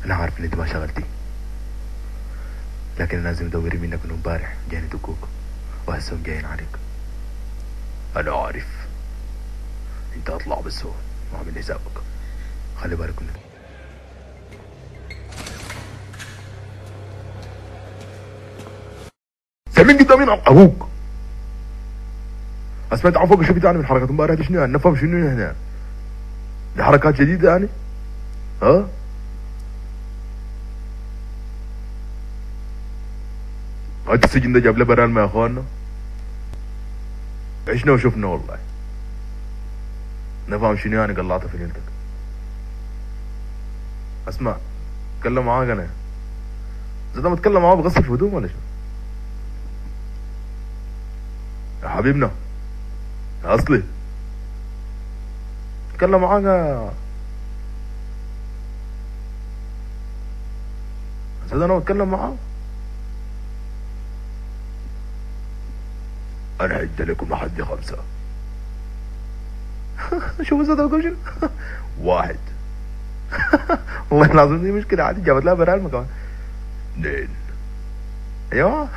انا عارف ان انت ما شغلتي، لكن الناس مدورين منك من امبارح جايين يدقوك وهسهم جايين عليك. انا عارف انت اطلع بس هو واعمل حسابك، خلي بالك منك. سامين قدامي ابوك. سمعت عن فوق شفت يعني من حركات امبارح دي شنو يعني؟ نفهم شنو هنا؟ دي حركات جديدة يعني؟ ها؟ هات السجن ده جاب له بران ما يا اخوانا؟ عشنا وشفنا والله. نفهم شنو يعني قلعته في ليلتك. اسمع، اتكلم معاك انا. اذا ما اتكلم معاه بغسل في هدوم ولا شنو؟ يا حبيبنا يا اصلي اتكلم معاك. اذا انا بتكلم معاه انا هدي لكم لحد 5. شوف زاد اقول شنو؟ 1. والله العظيم دي مشكلة عادي جابت لها برامج كمان. 2. ايوه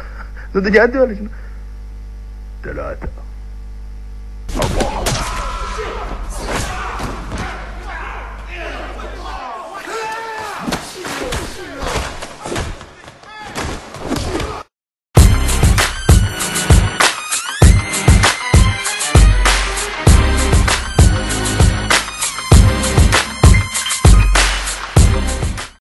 زاد جادي ولا شنو؟ 3.